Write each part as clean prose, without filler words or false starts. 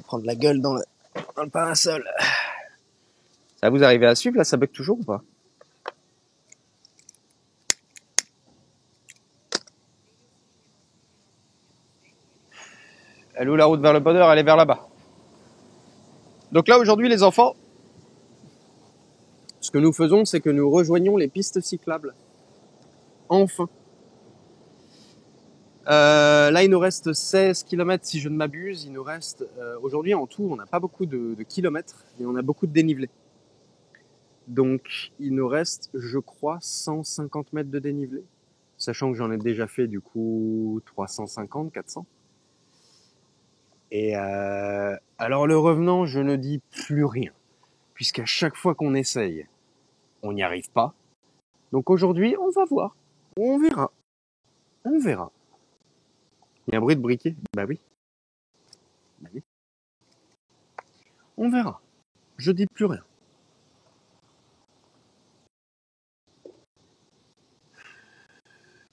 Prendre la gueule dans le parasol. Ça vous arrivez à suivre là, ça bug toujours ou pas? Elle est où la route vers le bonheur? Elle est vers là-bas. Donc là aujourd'hui les enfants, ce que nous faisons c'est que nous rejoignons les pistes cyclables. Enfin. Là il nous reste 16 km si je ne m'abuse. Il nous reste aujourd'hui en tout on n'a pas beaucoup de kilomètres mais on a beaucoup de dénivelé. Donc il nous reste je crois 150 mètres de dénivelé. Sachant que j'en ai déjà fait du coup 350, 400. Et alors le revenant, je ne dis plus rien, puisqu'à chaque fois qu'on essaye, on n'y arrive pas. Donc aujourd'hui, on va voir, on verra, on verra. Il y a un bruit de briquet? Bah oui. Bah oui. On verra. Je dis plus rien.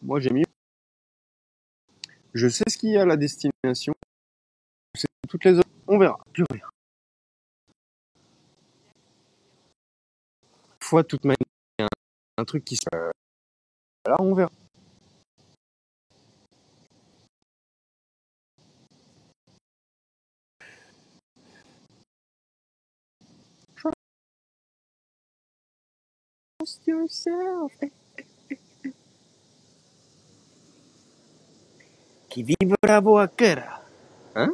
Moi j'ai mieux. Je sais ce qu'il y a à la destination. Je sais toutes les autres. On verra. Plus rien. Fois toute manière, un truc qui se. Là, on verra. Trust yourself. Qui vive la vaquera. Hein?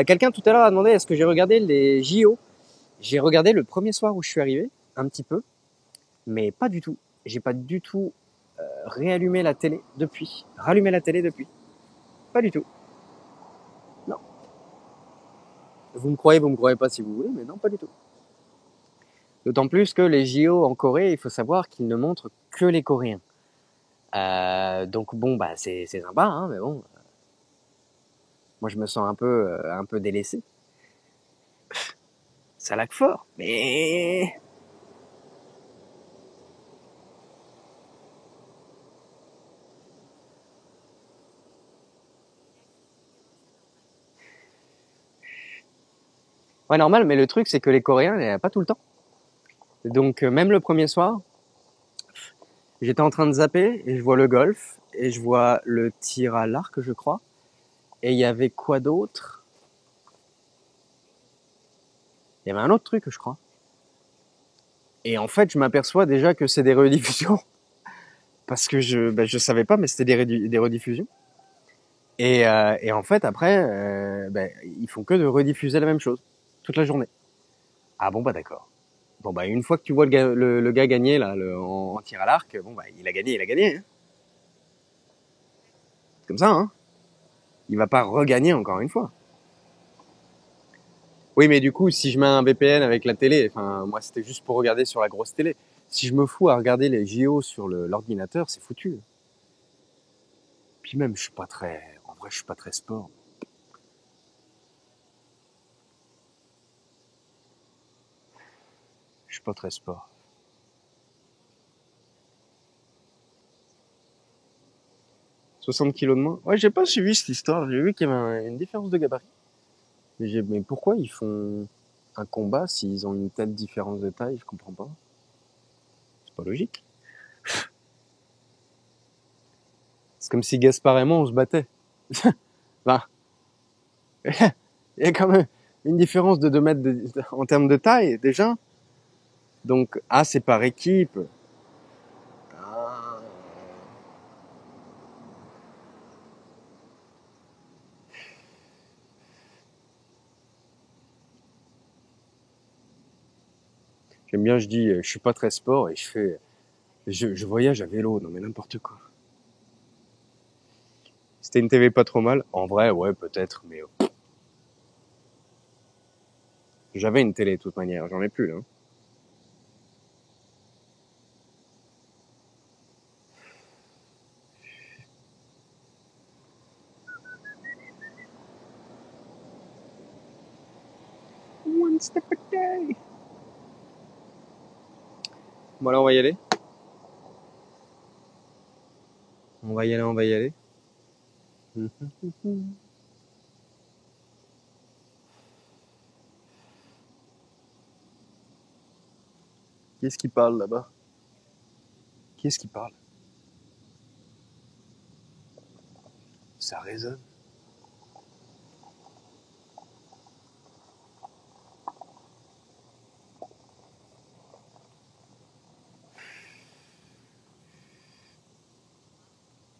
Quelqu'un tout à l'heure a demandé est-ce que j'ai regardé les JO. J'ai regardé le premier soir où je suis arrivé, un petit peu, mais pas du tout. J'ai pas du tout rallumé la télé depuis. Pas du tout. Non. Vous me croyez pas si vous voulez, mais non, pas du tout. D'autant plus que les JO en Corée, il faut savoir qu'ils ne montrent que les Coréens. Donc bon, bah c'est sympa, hein, mais bon, moi je me sens un peu délaissé. Ça lag fort, mais ouais normal. Mais le truc c'est que les Coréens, il n'y en a pas tout le temps. Donc même le premier soir, j'étais en train de zapper et je vois le golf et je vois le tir à l'arc, je crois. Et il y avait quoi d'autre? Il y avait un autre truc, je crois. Et en fait, je m'aperçois déjà que c'est des rediffusions. Parce que je savais pas, mais c'était des rediffusions. Et en fait, après, ils font que de rediffuser la même chose. Toute la journée. Ah bon, bah d'accord. Bon, bah une fois que tu vois le gars gagner, là, en tir à l'arc, bon, bah il a gagné. Hein. Comme ça, hein. Il va pas regagner encore une fois. Oui, mais du coup, si je mets un VPN avec la télé, enfin, moi, c'était juste pour regarder sur la grosse télé. Si je me fous à regarder les JO sur l'ordinateur, c'est foutu. Puis même, en vrai, je suis pas très sport. Je suis pas très sport. 60 kilos de moins. Ouais, j'ai pas suivi cette histoire. J'ai vu qu'il y avait une différence de gabarit. Mais pourquoi ils font un combat s'ils ont une telle différence de taille? Je comprends pas. C'est pas logique. C'est comme si Gaspard et moi, on se battait. Ben, il y a quand même une différence de 2 mètres en termes de taille, déjà. Donc, c'est par équipe. Ah. J'aime bien, je dis, je suis pas très sport et je voyage à vélo. Non mais n'importe quoi. C'était une TV pas trop mal. En vrai, ouais, peut-être, mais j'avais une télé de toute manière. J'en ai plus, là. One step a day. Bon, alors, on va y aller. On va y aller. Qui est-ce qui parle là-bas? Qui est-ce qui parle? Ça résonne.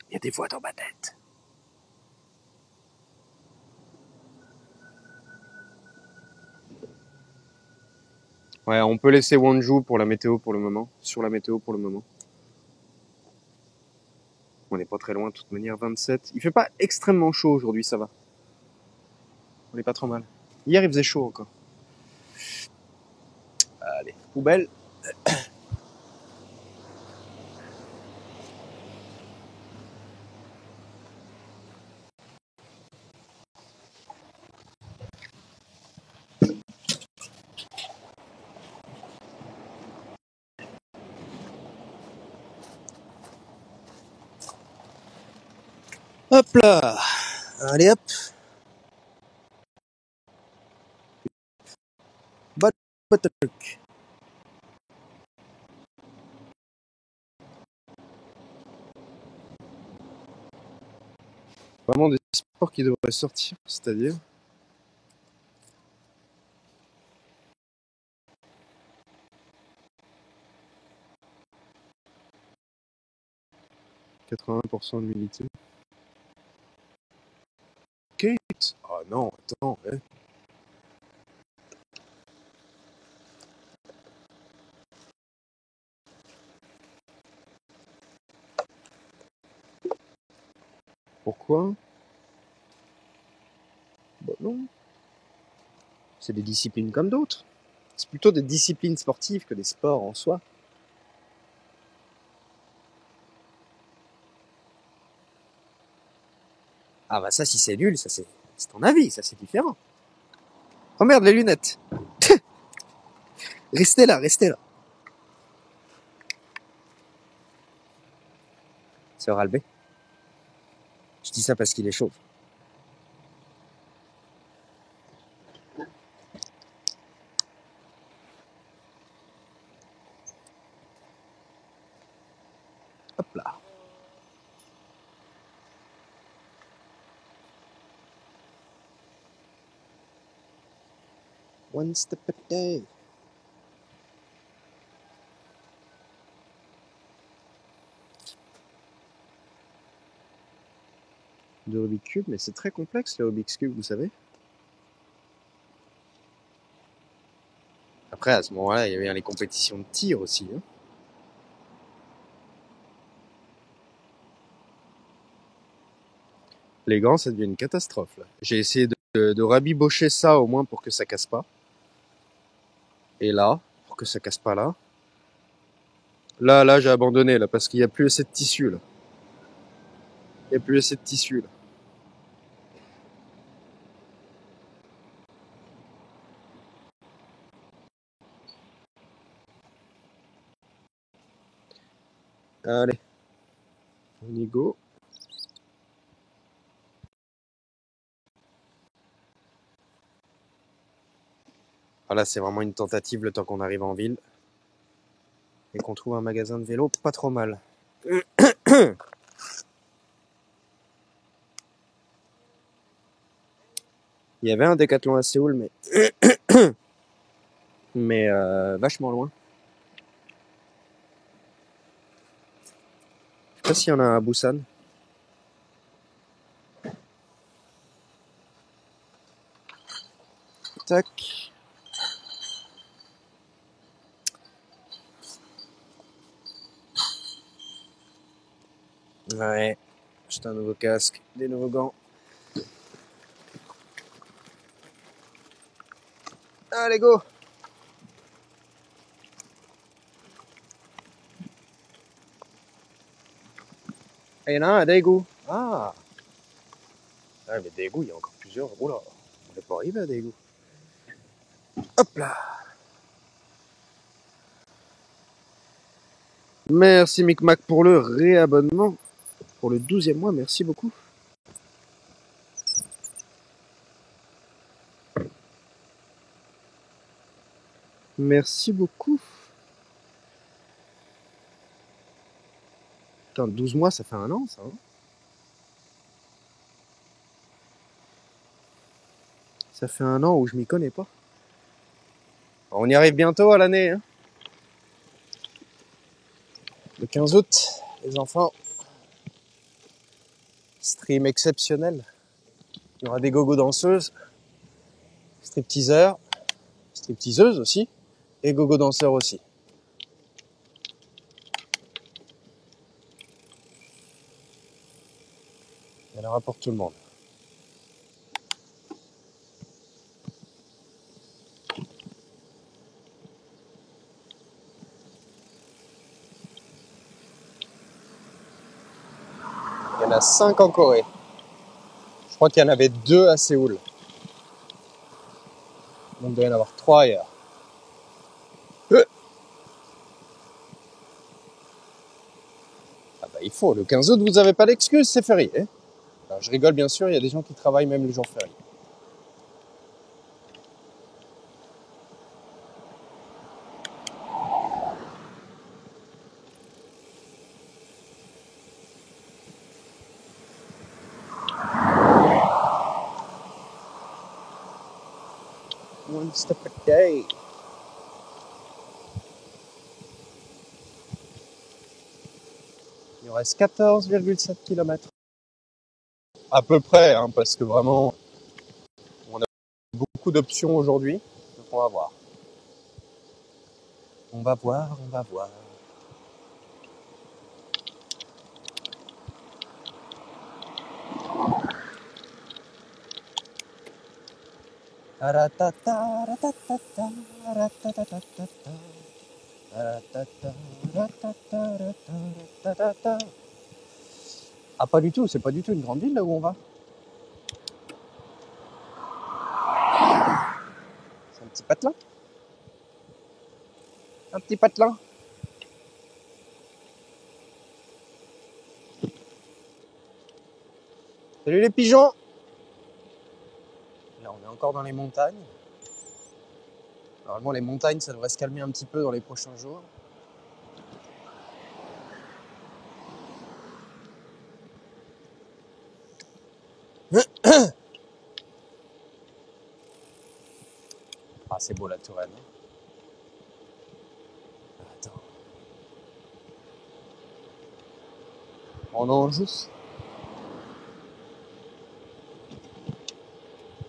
Il y a des voix dans ma tête. Ouais, on peut laisser Wanju pour la météo pour le moment. Sur la météo pour le moment. On n'est pas très loin de toute manière, 27. Il fait pas extrêmement chaud aujourd'hui, ça va. On est pas trop mal. Hier, il faisait chaud encore. Allez, poubelle. Hop là. Allez hop. Pas de truc. Vraiment des sports qui devraient sortir, c'est-à-dire 80% d'humidité. Kate. Ah non, attends. Ouais. Pourquoi? Bah non. C'est des disciplines comme d'autres. C'est plutôt des disciplines sportives que des sports en soi. Ah bah ça, si c'est nul, ça c'est ton avis, ça c'est différent. Oh merde, les lunettes. Restez là, restez là. C'est Ralbé. Je dis ça parce qu'il est chauve. Hop là. One step a day. De Rubik's Cube, mais c'est très complexe le Rubik's Cube, vous savez. Après, à ce moment-là, il y avait les compétitions de tir aussi. Hein. Les gants, ça devient une catastrophe. Là. J'ai essayé de rabibocher ça au moins pour que ça casse pas. Et là, pour que ça casse pas là. Là, j'ai abandonné là parce qu'il n'y a plus assez de tissu là. Il n'y a plus assez de tissu là. Allez, on y go. Voilà, c'est vraiment une tentative le temps qu'on arrive en ville. Et qu'on trouve un magasin de vélo pas trop mal. Il y avait un Décathlon à Séoul, mais vachement loin. Je sais pas s'il y en a un à Busan. Tac. Ouais. Acheter un nouveau casque, des nouveaux gants. Allez, go! Et il y en a un à Daegu. Ah! Ah, mais Daegu, il y a encore plusieurs. Oula, on n'est pas arrivé à Daegu. Hop là! Merci Micmac pour le réabonnement. Pour le 12e mois, merci beaucoup. Merci beaucoup. Putain, 12 mois, ça fait un an, ça. Hein, ça fait un an où je m'y connais pas. On y arrive bientôt à l'année. Hein. Le 15 août, les enfants. Stream exceptionnel. Il y aura des gogo danseuses, stripteaseurs, stripteaseuses aussi, et gogo danseurs aussi. Il y en aura pour tout le monde. Il y en a 5 en Corée. Je crois qu'il y en avait 2 à Séoul. Donc il doit y en avoir 3 ailleurs. Ah bah il faut, le 15 août, vous n'avez pas d'excuse, c'est férié. Hein. Alors, je rigole bien sûr, il y a des gens qui travaillent même les jours fériés. One step a day. Il nous reste 14,7 km. À peu près, hein, parce que vraiment, on a beaucoup d'options aujourd'hui. Donc on va voir. On va voir, on va voir. Ah pas du tout, c'est pas du tout une grande ville là où on va. C'est un petit patelin. Un petit patelin. Salut les pigeons. Là on est encore dans les montagnes. Normalement les montagnes ça devrait se calmer un petit peu dans les prochains jours. Ah c'est beau la Touraine. Attends. En Anjou.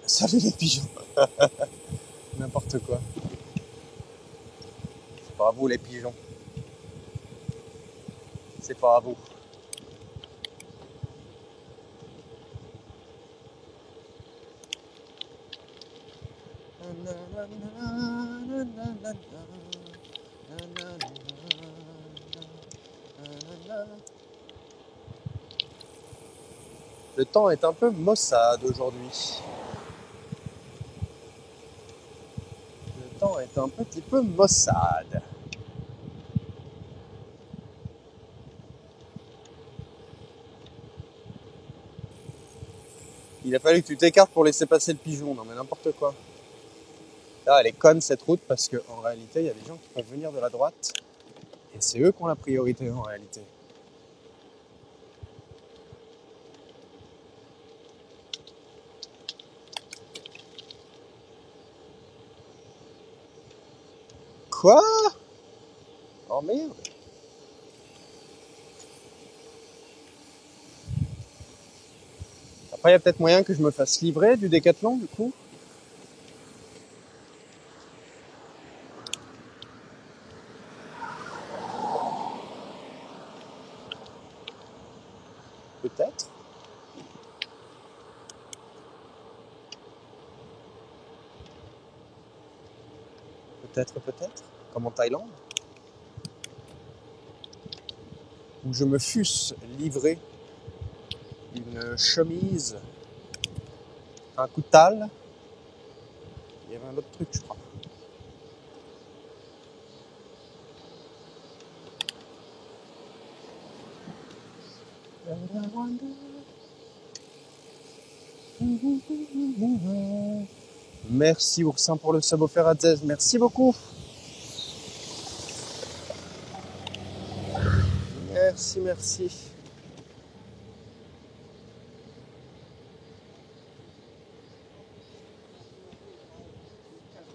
Salut les pigeons. N'importe quoi. C'est pas à vous les pigeons. C'est pas à vous. Le temps est un peu maussade aujourd'hui. Le temps est un petit peu maussade. Il a fallu que tu t'écartes pour laisser passer le pigeon. Non mais n'importe quoi. Là, elle est conne cette route parce qu'en réalité, il y a des gens qui peuvent venir de la droite. Et c'est eux qui ont la priorité en réalité. Quoi? Oh merde. Après, il y a peut-être moyen que je me fasse livrer du Décathlon du coup. Peut-être. Peut-être. Comme en Thaïlande. Où je me fusse livré une chemise, un coutal. Il y avait un autre truc, je crois. Merci Oursin pour le sub offert à Zez. Merci beaucoup. Merci. merci, merci.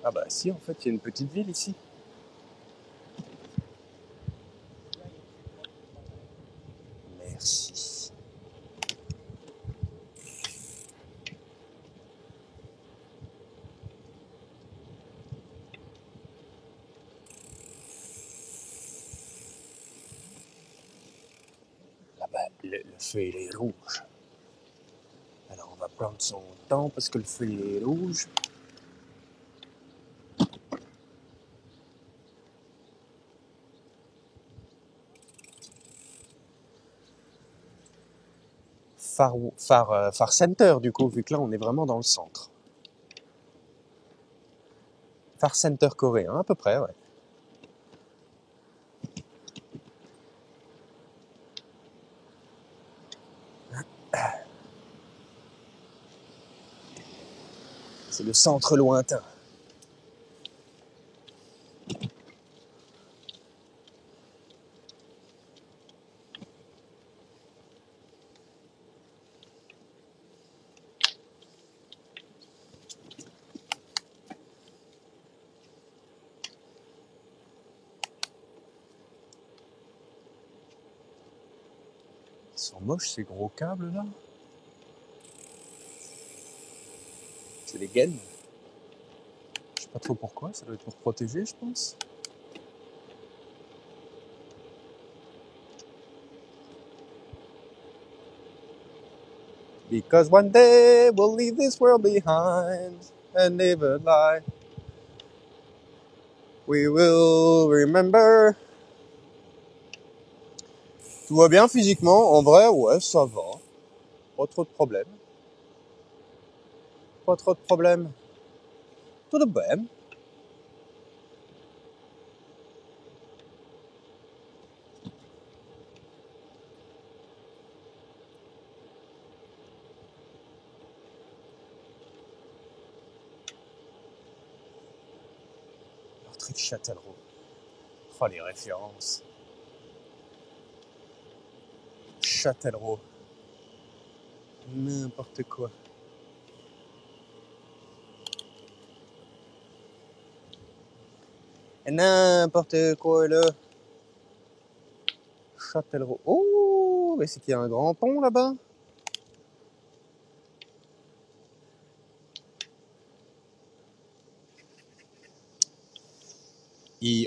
Ah bah si, en fait, il y a une petite ville ici. Merci. Là-bas, le feu, il est rouge. Alors, on va prendre son temps parce que le feu, il est rouge. Far Center, du coup, vu que là, on est vraiment dans le centre. Far Center coréen, à peu près, ouais. C'est le centre lointain. Ils sont moches, ces gros câbles, là. C'est des gaines. Je sais pas trop pourquoi, ça doit être pour protéger, je pense. Because one day we'll leave this world behind and never lie. We will remember. Tout va bien physiquement? En vrai, ouais, ça va. Pas trop de problèmes. Pas trop de problèmes. Tout de même. L'entrée de Châtellerault. Oh, les références. Châtellerault. N'importe quoi. N'importe quoi, là. Châtellerault. Oh, mais c'est qu'il y a un grand pont, là-bas.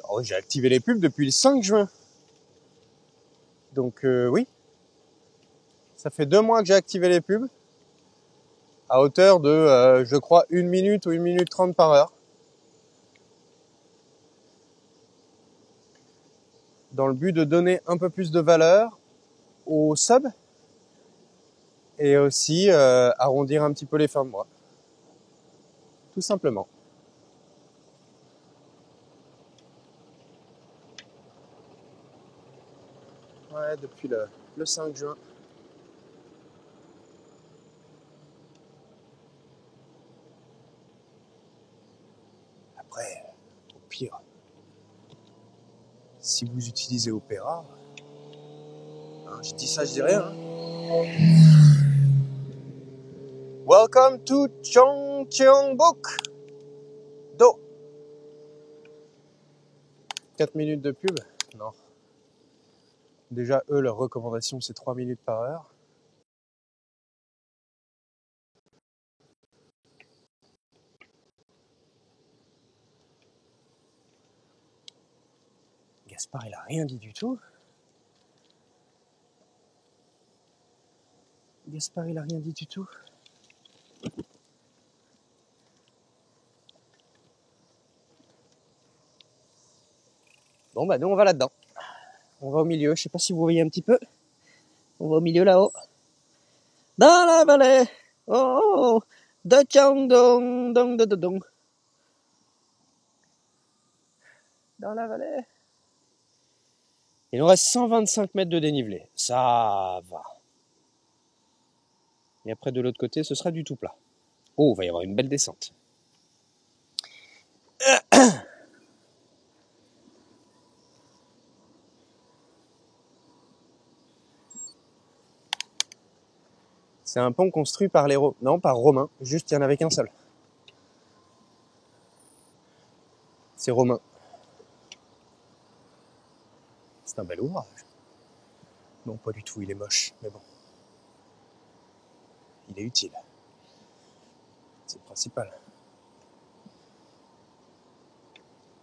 Oh, j'ai activé les pubs depuis le 5 juin. Donc, oui. Ça fait 2 mois que j'ai activé les pubs. À hauteur de, je crois, 1 minute ou 1 minute 30 par heure. Dans le but de donner un peu plus de valeur aux subs. Et aussi arrondir un petit peu les fins de mois. Tout simplement. Ouais, depuis le 5 juin. Après, au pire, si vous utilisez Opera, hein, je dis ça, je dis rien. Hein. Welcome to Cheongbuk. Do. 4 minutes de pub? Non. Déjà, eux, leur recommandation, c'est 3 minutes par heure. Gaspard, il a rien dit du tout. Gaspard, il a rien dit du tout. Bon, bah, nous, on va là-dedans. On va au milieu. Je sais pas si vous voyez un petit peu. On va au milieu, là-haut. Dans la vallée. Oh, oh, oh. De Cheongdong, dong, dong, dong. Dans la vallée. Il nous reste 125 mètres de dénivelé. Ça va. Et après, de l'autre côté, ce sera du tout plat. Oh, il va y avoir une belle descente. C'est un pont construit par les non, par Romains. Juste, il n'y en avait qu'un seul. C'est romain. C'est un bel ouvrage. Non, pas du tout, il est moche, mais bon. Il est utile. C'est le principal.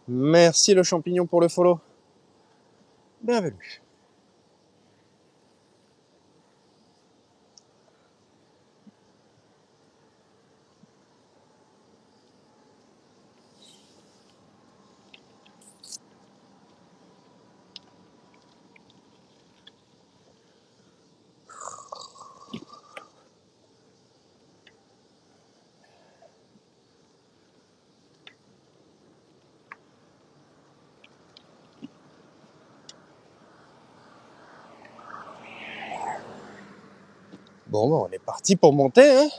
Merci le champignon pour le follow. Bienvenue. Bon, on est parti pour monter, hein.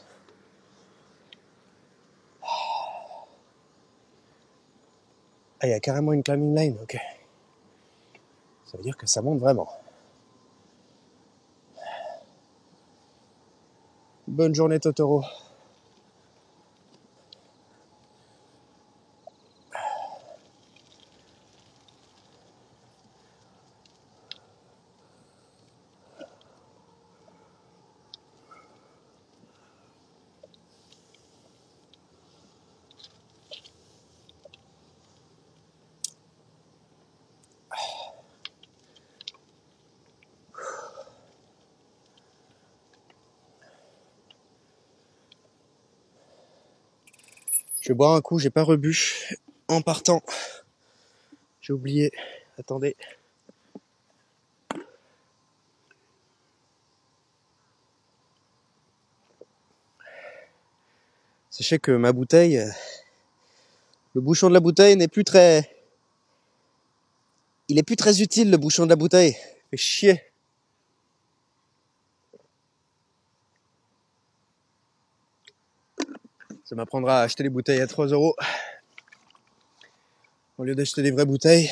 Ah, il y a carrément une climbing line, ok. Ça veut dire que ça monte vraiment. Bonne journée, Totoro. Je vais boire un coup, j'ai pas rebu en partant. J'ai oublié. Attendez. Sachez que ma bouteille, le bouchon de la bouteille n'est plus très... Il est plus très utile, le bouchon de la bouteille. Fait chier. Ça m'apprendra à acheter les bouteilles à 3 € au lieu d'acheter des vraies bouteilles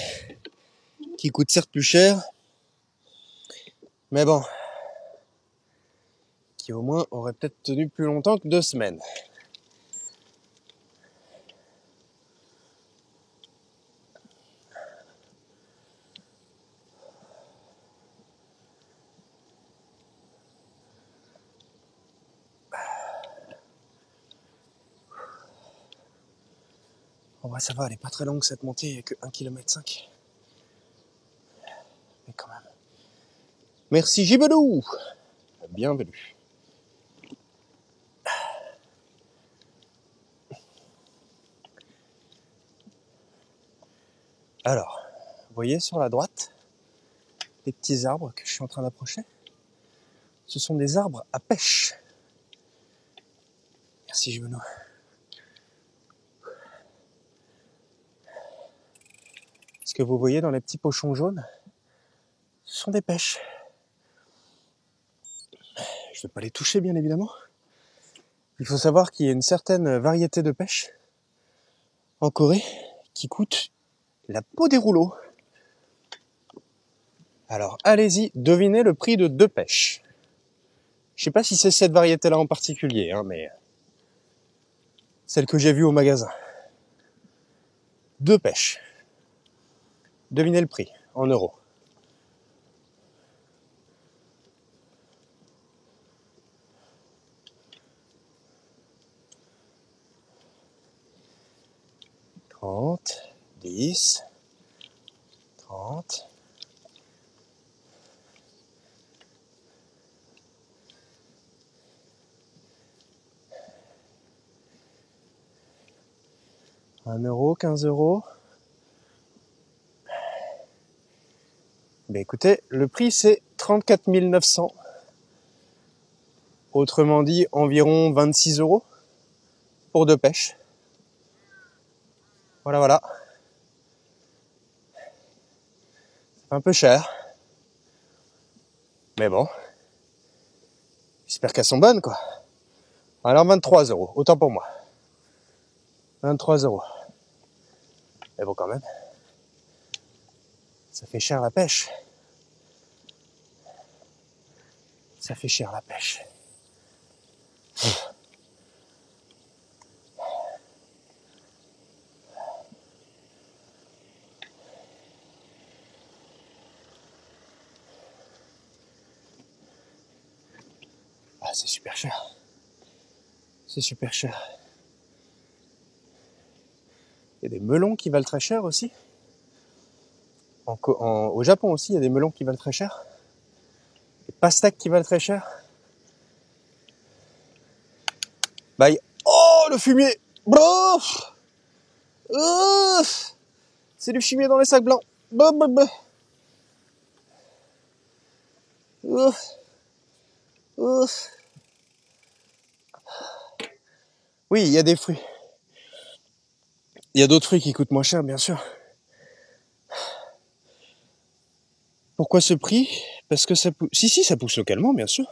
qui coûtent certes plus cher, mais bon, qui au moins auraient peut-être tenu plus longtemps que 2 semaines. En vrai, ça va, elle est pas très longue cette montée, il n'y a que 1,5 km. Mais quand même. Merci Gibelou. Bienvenue. Alors, vous voyez sur la droite, les petits arbres que je suis en train d'approcher, ce sont des arbres à pêche. Merci Gibelou. Ce que vous voyez dans les petits pochons jaunes, ce sont des pêches. Je ne vais pas les toucher, bien évidemment. Il faut savoir qu'il y a une certaine variété de pêche en Corée qui coûte la peau des rouleaux. Alors, allez-y, devinez le prix de 2 pêches. Je sais pas si c'est cette variété-là en particulier, hein, mais celle que j'ai vue au magasin. 2 pêches. Devinez le prix, en euros. « 30, 10, 30... €1, 15 €. Ben écoutez, le prix c'est 34 900. Autrement dit, environ 26 € pour 2 pêches. Voilà, voilà. C'est un peu cher. Mais bon. J'espère qu'elles sont bonnes, quoi. Alors 23 €, autant pour moi. 23 €. Mais bon, quand même. Ça fait cher la pêche. Ça fait cher la pêche. c'est super cher. C'est super cher. Il y a des melons qui valent très cher aussi. Au Japon aussi, il y a des melons qui valent très cher. Des pastèques qui valent très cher. Bye. Oh, le fumier. C'est du fumier dans les sacs blancs. Oui, il y a des fruits. Il y a d'autres fruits qui coûtent moins cher, bien sûr. Pourquoi ce prix? Parce que ça pousse... Si, ça pousse localement, bien sûr.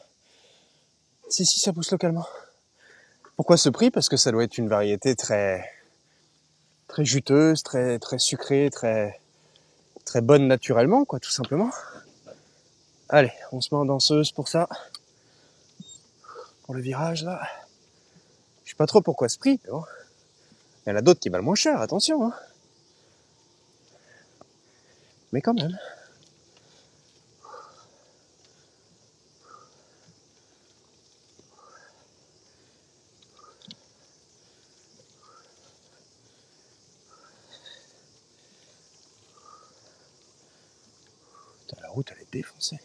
Si, ça pousse localement. Pourquoi ce prix? Parce que ça doit être une variété très juteuse, très sucrée, très bonne naturellement, quoi, tout simplement. Allez, on se met en danseuse pour ça. Pour le virage, là. Je sais pas trop pourquoi ce prix, mais bon. Il y en a d'autres qui valent moins cher, attention, hein. Mais quand même. Putain, la route, elle est défoncée.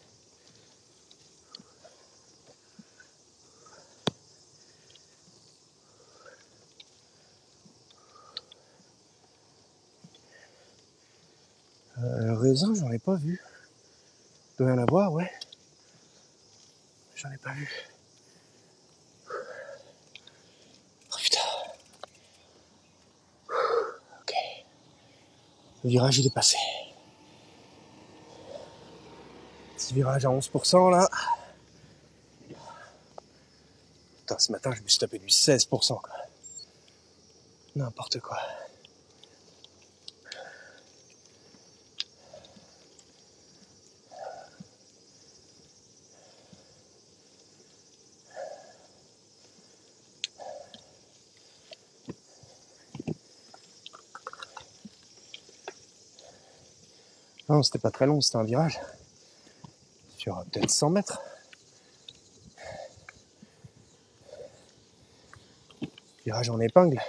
Raisin, j'en ai pas vu. Il doit y en avoir, ouais. J'en ai pas vu. Oh putain. Ok. Le virage, il est passé. Petit virage à 11% là. Putain, ce matin, je me suis tapé du 16%, quoi. N'importe quoi. Non, c'était pas très long, c'était un virage. Sur peut-être 100 mètres. Virage en épingle.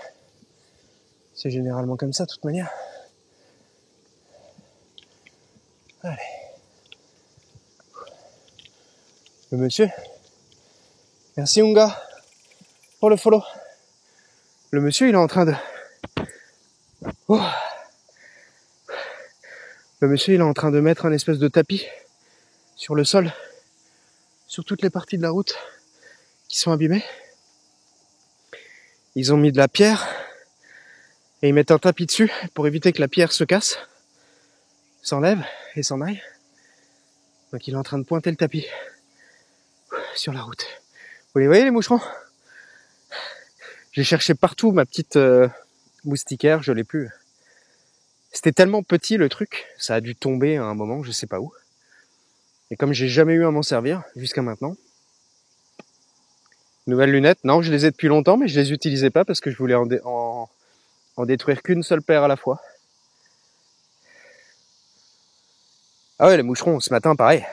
C'est généralement comme ça, de toute manière. Allez. Le monsieur. Merci, Unga, pour le follow. Le monsieur, il est en train de... Oh. Le monsieur, il est en train de mettre un espèce de tapis sur le sol, sur toutes les parties de la route qui sont abîmées. Ils ont mis de la pierre et ils mettent un tapis dessus pour éviter que la pierre se casse, s'enlève et s'en aille. Donc il est en train de pointer le tapis sur la route. Vous les voyez, les moucherons? J'ai cherché partout ma petite moustiquaire, je l'ai plus. C'était tellement petit le truc, ça a dû tomber à un moment, je sais pas où. Et comme j'ai jamais eu à m'en servir jusqu'à maintenant. Nouvelles lunettes, non, je les ai depuis longtemps, mais je les utilisais pas parce que je voulais en détruire qu'une seule paire à la fois. Ah ouais, les moucherons, ce matin, pareil.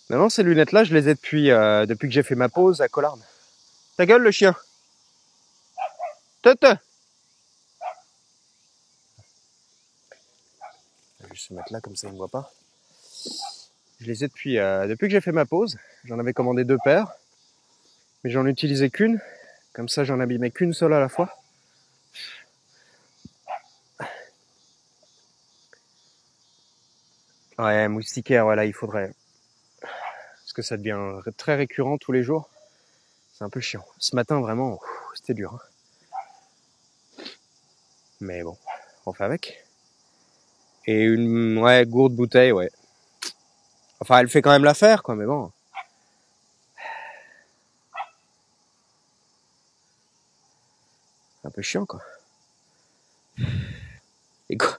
Non, ces lunettes-là, je les ai depuis que j'ai fait ma pause à Collarne. Ta gueule, le chien. Tete. Je vais juste se mettre là, comme ça, il ne me voit pas. Je les ai depuis que j'ai fait ma pause. J'en avais commandé 2 paires. Mais j'en utilisais qu'une. Comme ça, j'en abîmais qu'une seule à la fois. Ouais, moustiquaire, voilà, il faudrait. Parce que ça devient très récurrent tous les jours. C'est un peu chiant. Ce matin, vraiment, c'était dur. Hein. Mais bon, on fait avec. Et une gourde bouteille, ouais. Enfin, elle fait quand même l'affaire, quoi, mais bon. Un peu chiant, quoi. Et quoi.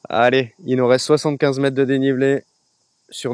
Allez, il nous reste 75 mètres de dénivelé sur